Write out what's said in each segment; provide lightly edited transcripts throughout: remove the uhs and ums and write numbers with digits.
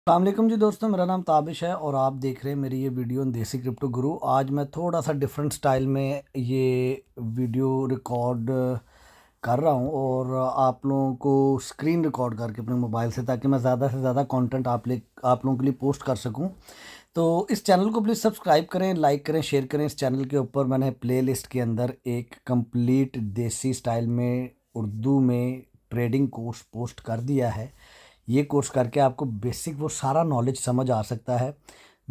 अस्सलामुअलैकुम जी दोस्तों, मेरा नाम ताबिश है और आप देख रहे हैं मेरी ये वीडियो देसी क्रिप्टो गुरु। आज मैं थोड़ा सा डिफरेंट स्टाइल में ये वीडियो रिकॉर्ड कर रहा हूँ और आप लोगों को स्क्रीन रिकॉर्ड करके अपने मोबाइल से, ताकि मैं ज़्यादा से ज़्यादा कंटेंट आप लोगों के लिए पोस्ट कर सकूँ। तो इस चैनल को प्लीज़ सब्सक्राइब करें, लाइक करें, शेयर करें। इस चैनल के ऊपर मैंने प्लेलिस्ट के अंदर एक कंप्लीट देसी स्टाइल में उर्दू में ट्रेडिंग कोर्स पोस्ट कर दिया है। ये कोर्स करके आपको बेसिक वो सारा नॉलेज समझ आ सकता है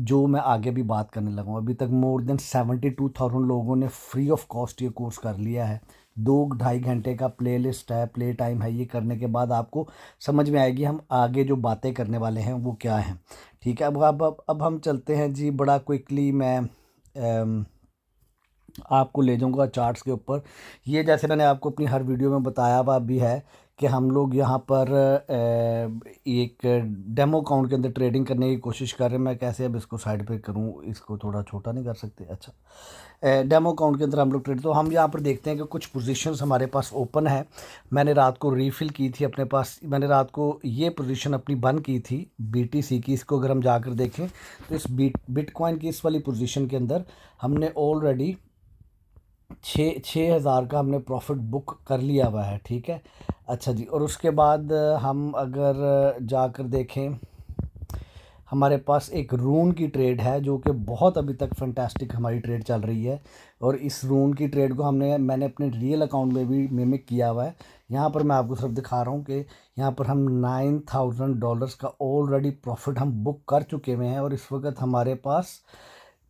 जो मैं आगे भी बात करने लगा हूँ। अभी तक मोर देन 72,000 लोगों ने फ्री ऑफ कॉस्ट ये कोर्स कर लिया है। 2-2.5 घंटे का प्ले लिस्ट है, प्ले टाइम है। ये करने के बाद आपको समझ में आएगी हम आगे जो बातें करने वाले हैं वो क्या हैं। ठीक है, अब हम चलते हैं जी। बड़ा क्विकली मैं आपको ले जाऊंगा चार्ट्स के ऊपर। ये जैसे मैंने आपको अपनी हर वीडियो में बताया हुआ भी है कि हम लोग यहाँ पर एक डेमो अकाउंट के अंदर ट्रेडिंग करने की कोशिश कर रहे हैं। मैं कैसे अब इसको साइड पे करूँ, इसको थोड़ा छोटा नहीं कर सकते? अच्छा, डेमो अकाउंट के अंदर हम लोग ट्रेड, तो हम यहाँ पर देखते हैं कि कुछ पोजीशंस हमारे पास ओपन है। मैंने रात को रीफिल की थी अपने पास। मैंने रात को ये पोजीशन अपनी बंद की थी BTC की। इसको अगर हम जाकर देखें तो इस बिटकॉइन की इस वाली पोजीशन के अंदर हमने ऑलरेडी 6,000 का हमने प्रॉफिट बुक कर लिया हुआ है। ठीक है, अच्छा जी। और उसके बाद हम अगर जाकर देखें, हमारे पास एक रून की ट्रेड है जो कि बहुत अभी तक फैंटास्टिक हमारी ट्रेड चल रही है। और इस रून की ट्रेड को मैंने अपने रियल अकाउंट में भी मिमिक किया हुआ है। यहाँ पर मैं आपको सिर्फ दिखा रहा हूँ कि यहाँ पर हम $9,000 का ऑलरेडी प्रॉफिट हम बुक कर चुके हुए हैं और इस वक्त हमारे पास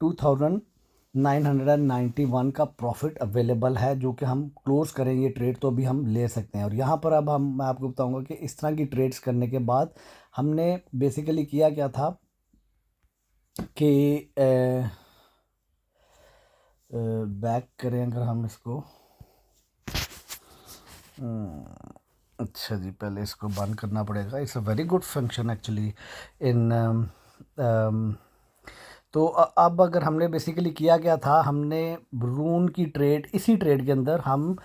2,991 का प्रॉफिट अवेलेबल है, जो कि हम क्लोज़ करेंगे ट्रेड तो भी हम ले सकते हैं। और यहाँ पर अब मैं आपको बताऊंगा कि इस तरह की ट्रेड्स करने के बाद हमने बेसिकली किया क्या था कि बैक करें अगर हम इसको। अच्छा जी, पहले इसको बंद करना पड़ेगा। It's a very good function actually in तो अब अगर हमने बेसिकली किया क्या था, हमने रून की ट्रेड, इसी ट्रेड के अंदर हम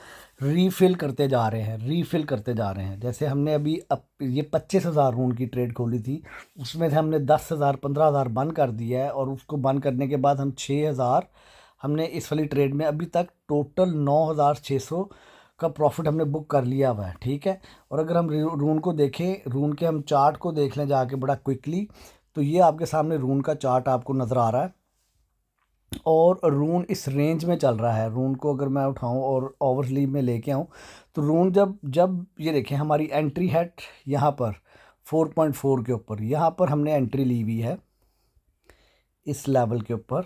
रीफिल करते जा रहे हैं, रीफिल करते जा रहे हैं। जैसे हमने अभी ये 25,000 रून की ट्रेड खोली थी, उसमें से हमने 10,000 15,000 बंद कर दिया है। और उसको बंद करने के बाद हम 6,000 हमने इस वाली ट्रेड में अभी तक टोटल 9,600 का प्रॉफिट हमने बुक कर लिया हुआ है। ठीक है, और अगर हम रून को देखें, रून के हम चार्ट को देख लें जाके बड़ा क्विकली, तो ये आपके सामने रून का चार्ट आपको नज़र आ रहा है और रून इस रेंज में चल रहा है। रून को अगर मैं उठाऊं और ओवरस्लीव में लेके आऊं तो रून जब जब ये देखें, हमारी एंट्री है यहाँ पर 4.4 के ऊपर। यहाँ पर हमने एंट्री ली हुई है इस लेवल के ऊपर,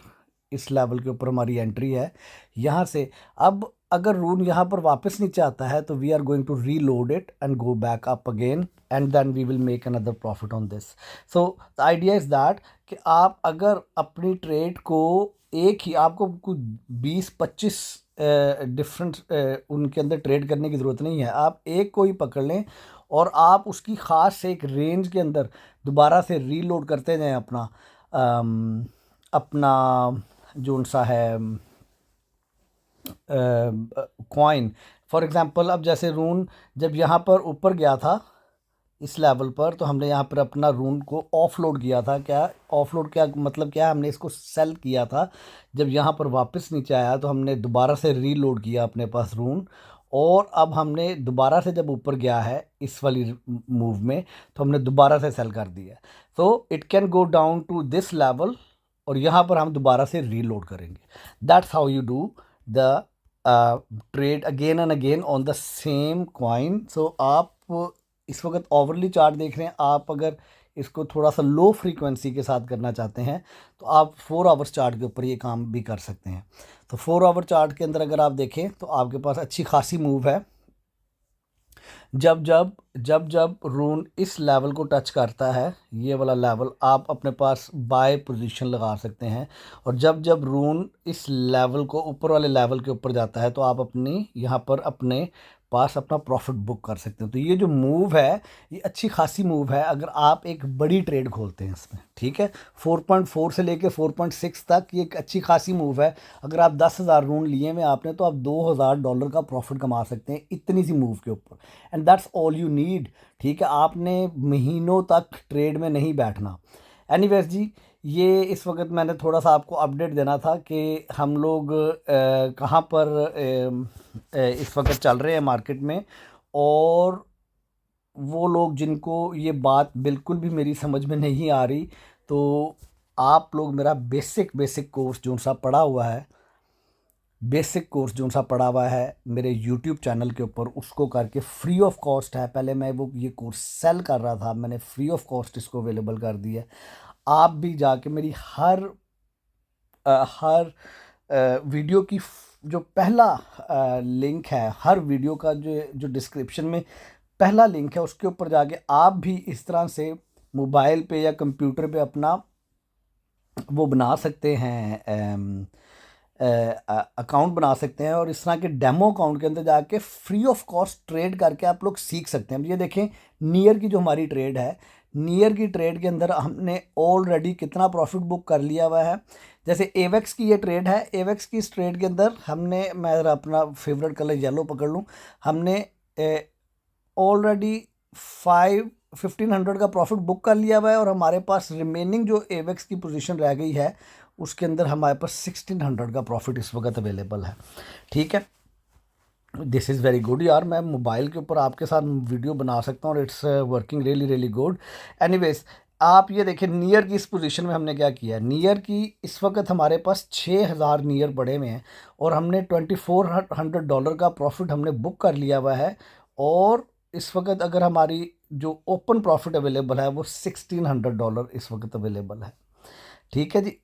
इस लेवल के ऊपर हमारी एंट्री है यहाँ से। अब अगर रून यहाँ पर वापस नीचे आता है तो we are going to reload it and go back up again and then we will make another profit on this. So the idea is that कि आप अगर अपनी ट्रेड को एक ही, आपको कुछ 20-25 डिफरेंट उनके अंदर ट्रेड करने की ज़रूरत नहीं है। आप एक को ही पकड़ लें और आप उसकी ख़ास से एक रेंज के अंदर दोबारा से रीलोड करते जाएं अपना अपना जो सा है कॉइन। फॉर एग्ज़ाम्पल, अब जैसे रून जब यहाँ पर ऊपर गया था इस लेवल पर, तो हमने यहाँ पर अपना रून को ऑफलोड किया था। क्या ऑफलोड, क्या मतलब क्या है, हमने इसको सेल किया था। जब यहाँ पर वापस नीचे आया तो हमने दोबारा से रीलोड किया अपने पास रून, और अब हमने दोबारा से जब ऊपर गया है इस वाली मूव में तो हमने दोबारा से सेल कर दिया। तो it can go down to this level और यहाँ पर हम दोबारा से रीलोड करेंगे। That's how you do the trade again and again on the same coin. So आप इस वक्त ओवरली चार्ट देख रहे हैं। आप अगर इसको थोड़ा सा लो फ्रीक्वेंसी के साथ करना चाहते हैं तो आप 4 आवर्स चार्ट के ऊपर ये काम भी कर सकते हैं। तो 4 आवर चार्ट के अंदर अगर आप देखें तो आपके पास अच्छी खासी मूव है। जब जब जब जब रून इस लेवल को टच करता है, ये वाला लेवल, आप अपने पास बाय पोजीशन लगा सकते हैं। और जब जब रून इस लेवल को, ऊपर वाले लेवल के ऊपर जाता है, तो आप अपनी यहाँ पर अपने पास अपना प्रॉफिट बुक कर सकते हैं। तो ये जो मूव है ये अच्छी खासी मूव है अगर आप एक बड़ी ट्रेड खोलते हैं इसमें, ठीक है। 4.4 से लेके 4.6 तक ये एक अच्छी खासी मूव है। अगर आप 10,000 रून लिए हुए आपने तो आप $2,000 का प्रॉफिट कमा सकते हैं इतनी सी मूव के ऊपर, and that's all you need, ठीक है। आपने महीनों तक ट्रेड में नहीं बैठना। एनीवेज जी, ये इस वक्त मैंने थोड़ा सा आपको अपडेट देना था कि हम लोग कहाँ पर इस वक्त चल रहे हैं मार्केट में, और वो लोग जिनको ये बात बिल्कुल भी मेरी समझ में नहीं आ रही, तो आप लोग मेरा बेसिक कोर्स जो सा पढ़ा हुआ है, बेसिक कोर्स जो सा पढ़ा हुआ है मेरे यूट्यूब चैनल के ऊपर, उसको करके फ्री ऑफ कॉस्ट है। पहले मैं वो ये कोर्स सेल कर रहा था, मैंने फ्री ऑफ कॉस्ट इसको अवेलेबल कर दिया है। आप भी जाके मेरी हर वीडियो की जो पहला लिंक है, हर वीडियो का जो डिस्क्रिप्शन में पहला लिंक है उसके ऊपर जाके आप भी इस तरह से मोबाइल पे या कंप्यूटर पे अपना वो बना सकते हैं, अकाउंट बना सकते हैं, और इस तरह के डेमो अकाउंट के अंदर जाके फ्री ऑफ कॉस्ट ट्रेड करके आप लोग सीख सकते हैं। अब ये देखें, नियर की जो हमारी ट्रेड है, नियर की ट्रेड के अंदर हमने ऑलरेडी कितना प्रॉफिट बुक कर लिया हुआ है। जैसे एवेक्स की ये ट्रेड है, एवेक्स की इस ट्रेड के अंदर हमने, मैं अपना फेवरेट कलर येलो पकड़ लूँ, हमने ऑलरेडी 1500 का प्रॉफिट बुक कर लिया हुआ है, और हमारे पास रिमेनिंग जो एवेक्स की पोजीशन रह गई है उसके अंदर हमारे पास 1600 का प्रॉफिट इस वक्त अवेलेबल है, ठीक है। दिस इज़ वेरी गुड यार, मैं मोबाइल के ऊपर आपके साथ वीडियो बना सकता हूँ और it's working really good. Anyways, आप ये देखें नियर की इस पोजीशन में हमने क्या किया है। नियर की इस वक्त हमारे पास 6000 नियर पड़े हुए हैं, और हमने $2400 का प्रॉफिट हमने बुक कर लिया हुआ है, और इस वक्त अगर हमारी जो ओपन प्रॉफिट अवेलेबल है वो $1600 इस वक्त अवेलेबल है, ठीक है जी।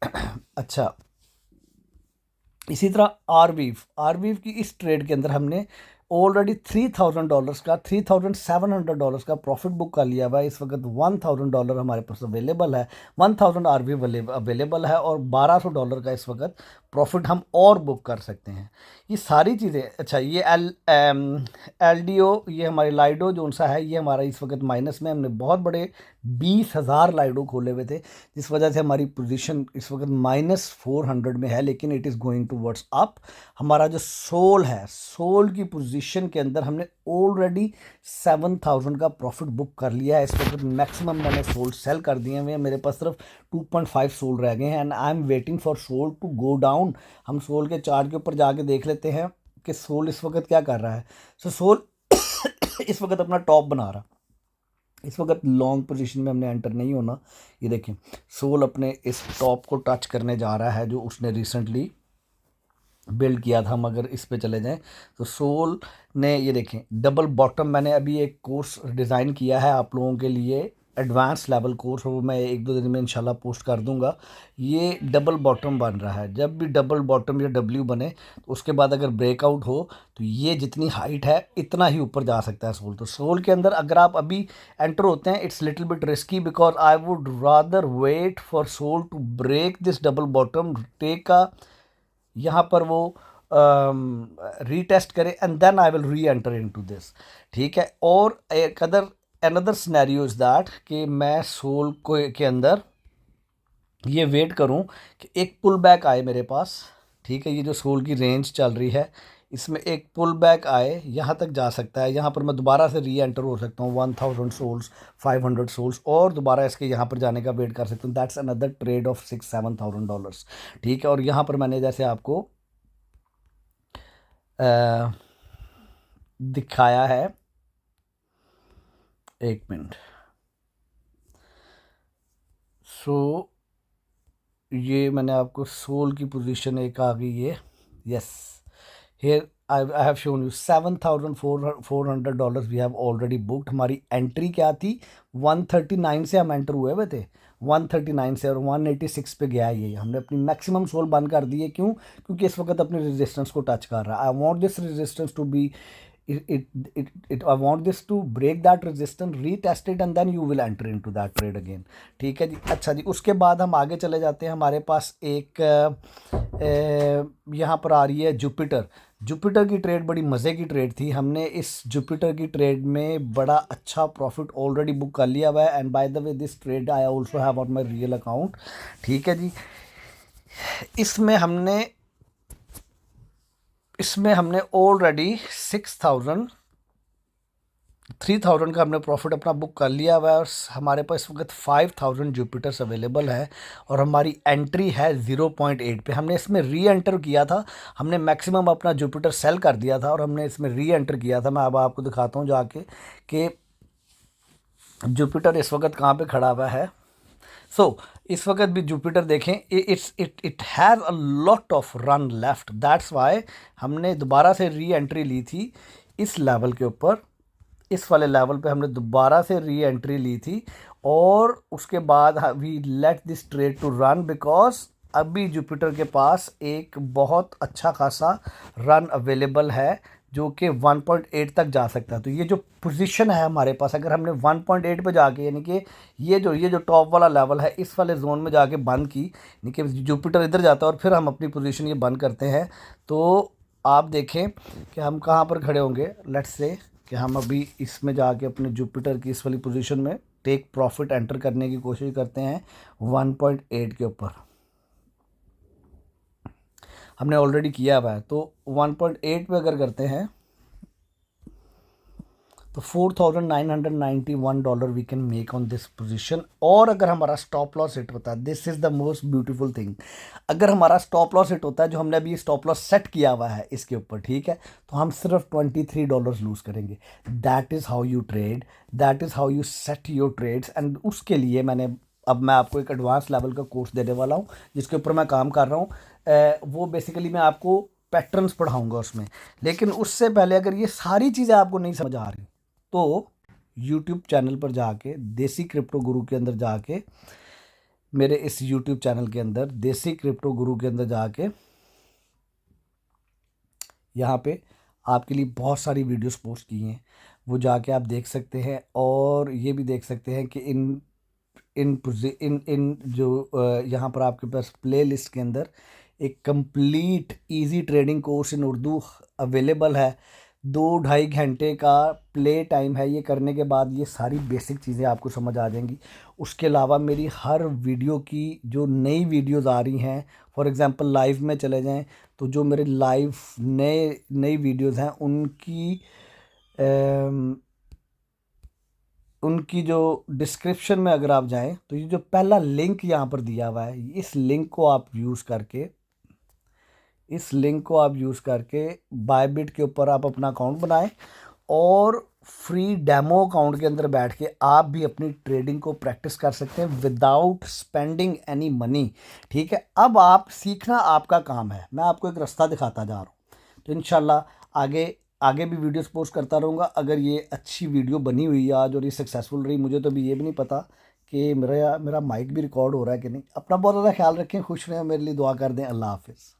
अच्छा, इसी तरह आरवीव की इस ट्रेड के अंदर हमने ऑलरेडी $3000 का, $3700 का प्रॉफिट बुक कर लिया हुआ है। इस वक्त $1000 हमारे पास अवेलेबल है, 1000 आरवीव अवेलेबल है, और $1200 का इस वक्त प्रॉफिट हम और बुक कर सकते हैं। ये सारी चीज़ें, अच्छा ये एल डी ओ, ये हमारे लाइडो जो सा है, ये हमारा इस वक्त माइनस में, हमने बहुत बड़े 20,000 लाइडो खोले हुए थे, जिस वजह से हमारी पोजीशन इस वक्त -400 में है, लेकिन it is going towards up. हमारा जो सोल है, सोल की पोजीशन के अंदर हमने ऑलरेडी 7000 का प्रॉफिट बुक कर लिया है। इस वक्त मैक्सिमम मैंने सोल सेल कर दिए हुए हैं, मेरे पास सिर्फ 2.5 सोल रह गए हैं, and I am waiting for SOL to go down. हम सोल के चार्ट के ऊपर जाके देख लेते हैं कि सोल इस वक्त क्या कर रहा है। सो सोल इस वक्त अपना टॉप बना रहा, इस वक्त लॉन्ग पोजीशन में हमने एंटर नहीं होना। ये देखें, सोल अपने इस टॉप को टच करने जा रहा है जो उसने रिसेंटली बिल्ड किया था। हम अगर इस पे चले जाएं तो सोल ने, ये देखें डबल बॉटम, मैंने अभी एक कोर्स डिज़ाइन किया है आप लोगों के लिए, एडवांस लेवल कोर्स, वो मैं 1-2 दिन में इंशाल्लाह पोस्ट कर दूंगा। ये डबल बॉटम बन रहा है, जब भी डबल बॉटम या डब्ल्यू बने तो उसके बाद अगर ब्रेकआउट हो तो ये जितनी हाइट है इतना ही ऊपर जा सकता है सोल। तो सोल के अंदर अगर आप अभी एंटर होते हैं, it's little bit risky, because I would rather wait for SOL to break this double bottom, take a, यहाँ पर वो रीटेस्ट करे, and then I will reenter into this, ठीक है। और एक अनदर सिनेरियो इज़ दैट कि मैं सोल को के अंदर ये वेट करूं कि एक पुल बैक आए मेरे पास, ठीक है। ये जो सोल की रेंज चल रही है इसमें एक पुल बैक आए, यहाँ तक जा सकता है, यहाँ पर मैं दोबारा से री एंटर हो सकता हूँ 1000 सोल्स, 500 सोल्स, और दोबारा इसके यहाँ पर जाने का वेट कर सकता हूँ। दैट्स अनदर ट्रेड ऑफ $6,000-7,000, ठीक है। और यहाँ पर मैंने जैसे आपको दिखाया है, एक मिनट, सो ये मैंने आपको सोल की पोजीशन एक आ गई है, yes, here I have shown you $7,400 we have already booked. हमारी एंट्री क्या थी, 139 से हम एंटर हुए थे, 139 से, और 186 पे गया ये, हमने अपनी मैक्सिमम सोल बंद कर दी है। क्यों? क्योंकि इस वक्त अपने रेजिस्टेंस को टच कर रहा है। I want this resistance to be, I want this to break that resistance, retest it, and then you will enter into that trade again, ठीक है जी। अच्छा जी, उसके बाद हम आगे चले जाते हैं। हमारे पास एक यहाँ पर आ रही है जुपिटर। जुपिटर की ट्रेड बड़ी मज़े की ट्रेड थी। हमने इस जुपिटर की ट्रेड में बड़ा अच्छा प्रॉफिट ऑलरेडी बुक कर लिया हुआ है। And by the way this trade I also have on my real account. ठीक है जी। इसमें हमने ऑलरेडी 3,000 का हमने प्रॉफिट अपना बुक कर लिया हुआ है। और हमारे पास इस वक्त 5,000 जुपिटर्स अवेलेबल है और हमारी एंट्री है 0.8 पे। हमने इसमें री एंटर किया था, हमने मैक्सिमम अपना जुपिटर सेल कर दिया था और हमने इसमें री एंटर किया था। मैं अब आपको दिखाता हूँ जाके कि जुपिटर इस वक्त कहाँ पे खड़ा हुआ है। इस वक्त भी जुपिटर देखें, it has a lot of run left. That's why हमने दोबारा से री एंट्री ली थी इस लेवल के ऊपर। इस वाले लेवल पे हमने दोबारा से री एंट्री ली थी और उसके बाद we let this trade to run because अभी जुपिटर के पास एक बहुत अच्छा खासा रन अवेलेबल है जो कि 1.8 तक जा सकता है। तो ये जो पोजीशन है हमारे पास, अगर हमने 1.8 पे जाके, यानी कि ये जो टॉप वाला लेवल है, इस वाले जोन में जाके बंद की, यानी कि जुपिटर इधर जाता है और फिर हम अपनी पोजीशन ये बंद करते हैं, तो आप देखें कि हम कहाँ पर खड़े होंगे। लेट्स से कि हम अभी इसमें जाके अपने जुपिटर की इस वाली पोजीशन में टेक प्रॉफिट एंटर करने की कोशिश करते हैं 1.8 के ऊपर। हमने ऑलरेडी किया हुआ है, तो 1.8 पे अगर करते हैं तो $4,991 we can make on this position. और अगर हमारा स्टॉप लॉस हिट होता है, this is the most beautiful thing, अगर हमारा स्टॉप लॉस हिट होता है, जो हमने अभी स्टॉप लॉस सेट किया हुआ है इसके ऊपर, ठीक है, तो हम सिर्फ $23 लूज़ करेंगे। That is how you trade, that is how you set your trades. And उसके लिए मैं आपको एक एडवांस लेवल का कोर्स देने वाला हूँ जिसके ऊपर मैं काम कर रहा हूँ। वो बेसिकली मैं आपको पैटर्न्स पढ़ाऊँगा उसमें। लेकिन उससे पहले अगर ये सारी चीज़ें आपको नहीं समझ आ रही तो यूट्यूब चैनल पर जाके, देसी क्रिप्टो गुरु के अंदर जाके, मेरे इस यूट्यूब चैनल के अंदर देसी क्रिप्टो गुरु के अंदर जाके, यहाँ पे आपके लिए बहुत सारी वीडियोस पोस्ट की हैं, वो जाके आप देख सकते हैं। और ये भी देख सकते हैं कि इन इन इन इन जो यहाँ पर आपके पास प्ले लिस्ट के अंदर एक complete easy trading course in Urdu available है। 2-2.5 घंटे का प्ले टाइम है। ये करने के बाद ये सारी बेसिक चीज़ें आपको समझ आ जाएंगी। उसके अलावा मेरी हर वीडियो की जो नई वीडियोज़ आ रही हैं, फॉर एग्ज़ाम्पल लाइव में चले जाएं तो जो मेरे लाइव नई वीडियोज़ हैं उनकी जो डिस्क्रिप्शन में अगर आप जाएं तो ये जो पहला लिंक यहाँ पर दिया हुआ है, इस लिंक को आप यूज़ करके बायबिट के ऊपर आप अपना अकाउंट बनाएं और फ्री डेमो अकाउंट के अंदर बैठ के आप भी अपनी ट्रेडिंग को प्रैक्टिस कर सकते हैं विदाउट स्पेंडिंग एनी मनी। ठीक है, अब आप सीखना आपका काम है, मैं आपको एक रास्ता दिखाता जा रहा हूँ। तो इंशाल्लाह आगे भी वीडियोस पोस्ट करता रहूँगा। अगर ये अच्छी वीडियो बनी हुई है आज और ये सक्सेसफुल रही, मुझे तो अभी ये भी नहीं पता कि मेरा माइक भी रिकॉर्ड हो रहा है कि नहीं। अपना बहुत ज़्यादा ख्याल रखें, खुश रहें, मेरे लिए दुआ कर दें। अल्लाह हाफिज़।